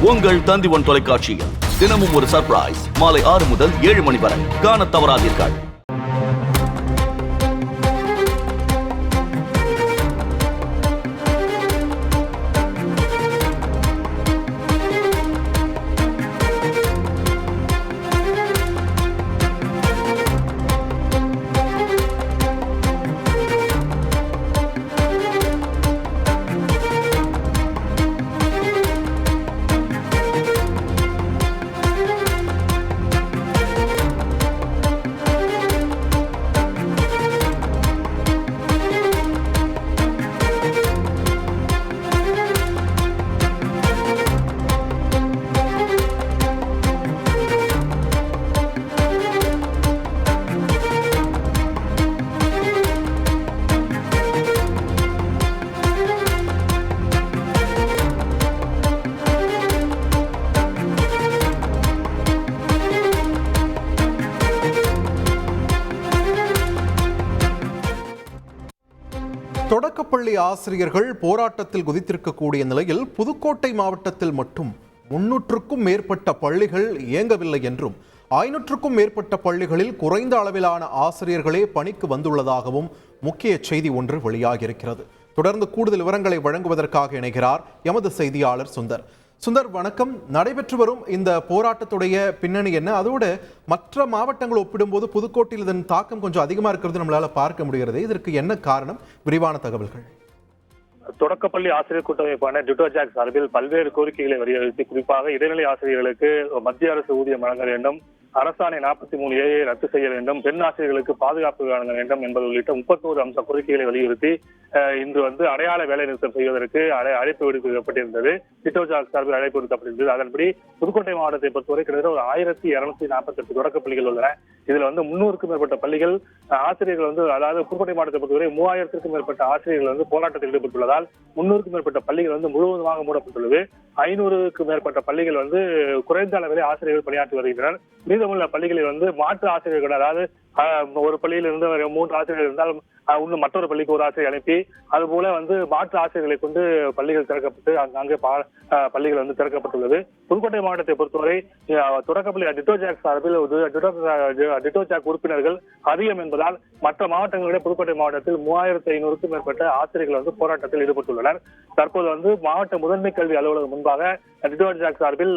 உங்கள் தந்தி1 தொலைக்காட்சியில் தினமும் ஒரு சர்ப்ரைஸ் மாலை 6 முதல் 7 மணி வரை காணத் தவறாதீர்கள். தொடக்கப்பள்ளி ஆசிரியர்கள் போராட்டத்தில் குதித்திருக்கக்கூடிய நிலையில் புதுக்கோட்டை மாவட்டத்தில் மட்டும் 300க்கும் மேற்பட்ட பள்ளிகள் இயங்கவில்லை என்றும் 500க்கும் மேற்பட்ட பள்ளிகளில் குறைந்த அளவிலான ஆசிரியர்களே பணிக்கு வந்துள்ளதாகவும் முக்கிய செய்தி ஒன்று வெளியாகியிருக்கிறது. தொடர்ந்து கூடுதல் விவரங்களை வழங்குவதற்காக இணைகிறார் எமது செய்தியாளர் சுந்தர், வணக்கம். நடைபெற்று வரும் இந்த போராட்டத்துடைய பின்னணி என்ன? அதோடு மற்ற மாவட்டங்கள் ஒப்பிடும்போது புதுக்கோட்டையில் இதன் தாக்கம் கொஞ்சம் அதிகமாக இருக்கிறது நம்மளால பார்க்க முடிகிறது. இதற்கு என்ன காரணம்? விரிவான தகவல்கள். தொடக்கப்பள்ளி ஆசிரியர் கூட்டமைப்பான டிட்டோஜாக் சார்பில் பல்வேறு கோரிக்கைகளை வலியுறுத்தி, குறிப்பாக இடைநிலை ஆசிரியர்களுக்கு மத்திய அரசு ஊதியம் வழங்க வேண்டும், அரசாணை 43A ரத்து செய்ய வேண்டும், பெண் ஆசிரியர்களுக்கு பாதுகாப்பு வழங்க வேண்டும் என்பது உள்ளிட்ட 31 அம்ச கோரிக்கைகளை வலியுறுத்தி இன்று அடையாள வேலை நிறுத்தம் செய்வதற்கு அழைப்பு விடுக்கப்பட்டிருந்தது. டிட்டோஜாக் சார்பில் அழைப்பு விடுக்கப்பட்டிருந்தது. அதன்படி புதுக்கோட்டை மாவட்டத்தை பொறுத்தவரை கிட்டத்தட்ட ஒரு 1248 தொடக்கப்பள்ளிகள் உள்ளன. இதுல 300க்கும் மேற்பட்ட பள்ளிகள் ஆசிரியர்கள் அதாவது புதுக்கோட்டை மாவட்டத்தை பொறுத்தவரை 3000க்கும் மேற்பட்ட ஆசிரியர்கள் போராட்டத்தில் ஈடுபட்டுள்ளதால் 300க்கும் மேற்பட்ட பள்ளிகள் முழுவதுமாக மூடப்பட்டுள்ளது. 500க்கும் மேற்பட்ட பள்ளிகள் குறைந்த அளவிலே ஆசிரியர்கள் பணியாற்றி வருகின்றனர். மீதமுள்ள பள்ளிகளில் மாற்று ஆசிரியர்கள், அதாவது ஒரு பள்ளியில் இருந்து 3 ஆசிரியர்கள் இருந்தால் இன்னும் மற்றொரு பள்ளிக்கு ஒரு ஆசிரியர் அனுப்பி அதுபோல மாற்று ஆசிரியர்களை கொண்டு பள்ளிகள் திறக்கப்பட்டு அங்கே பள்ளிகள் திறக்கப்பட்டுள்ளது. புதுக்கோட்டை மாவட்டத்தை பொறுத்தவரை தொடக்கப்பள்ளி டிட்டோஜாக் சார்பில் டிட்டோஜாக் உறுப்பினர்கள் அதிகம் என்பதால் மற்ற மாவட்டங்களிடையே புதுக்கோட்டை மாவட்டத்தில் 3500க்கும் மேற்பட்ட ஆசிரியர்கள் போராட்டத்தில் ஈடுபட்டுள்ளனர். தற்போது மாவட்ட முதன்மை கல்வி அலுவலகம் முன்பாக டிட்டோஜாக் சார்பில்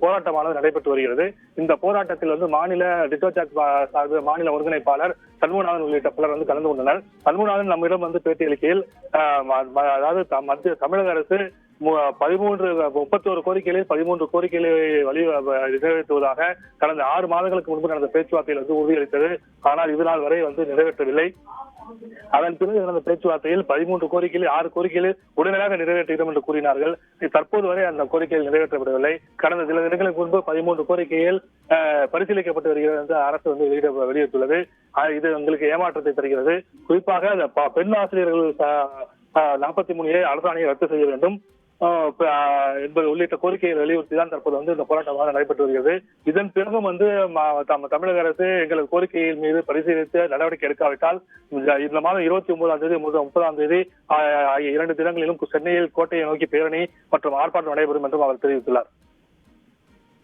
போராட்டமானது நடைபெற்று வருகிறது. இந்த போராட்டத்தில் மாநில டிட்டோஜாக் சார்பில் மாநில ஒருங்கிணைப்பாளர் சண்முகநாதன் உள்ளிட்ட பலர் கலந்து கொண்டனர். சண்முகநாதன் நம்மிடம் பேட்டி அளிக்கையில், அதாவது தமிழக அரசு 31 கோரிக்கைகளில் 13 கோரிக்கைகளை நிறைவேற்றுவதாக கடந்த 6 மாதங்களுக்கு முன்பு நடந்த பேச்சுவார்த்தையில் உறுதியளித்தது. ஆனால் இதுநாள் வரை நிறைவேற்றவில்லை. அதன் பிறகு நடந்த பேச்சுவார்த்தையில் 13 கோரிக்கையில் 6 கோரிக்கைகளில் உடனடியாக நிறைவேற்றுகிறோம் என்று கூறினார்கள். தற்போது வரை அந்த கோரிக்கைகள் நிறைவேற்றப்படவில்லை. கடந்த சில தினங்களுக்கு முன்பு 13 கோரிக்கைகள் பரிசீலிக்கப்பட்டு வருகிறது என்று அரசு வெளியிட்டுள்ளது. இது உங்களுக்கு ஏமாற்றத்தை தருகிறது. குறிப்பாக பெண் ஆசிரியர்கள் 43A அரசாணையை ரத்து செய்ய வேண்டும் என்பது உள்ளிட்ட கோரிக்கையை வலியுறுத்தி தான் தற்போது இந்த போராட்டமாக நடைபெற்று வருகிறது. இதன் பிறகும் தமிழக அரசு எங்களது கோரிக்கையின் மீது பரிசீலித்து நடவடிக்கை எடுக்காவிட்டால் இந்த மாதம் 29ஆம் தேதி 30ஆம் தேதி ஆகிய 2 தினங்களிலும் சென்னையில் கோட்டையை நோக்கி பேரணி மற்றும் ஆர்ப்பாட்டம் நடைபெறும் என்றும் அவர் தெரிவித்துள்ளார்.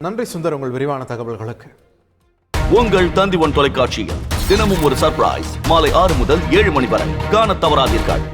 நன்றி சுந்தர், உங்கள் விரிவான தகவல்களுக்கு. உங்கள் தந்தி1 தொலைக்காட்சியில் தினமும் ஒரு சர்ப்ரைஸ் மாலை 6 முதல் 7 மணி வரை காணத் தவறாதீர்கள்.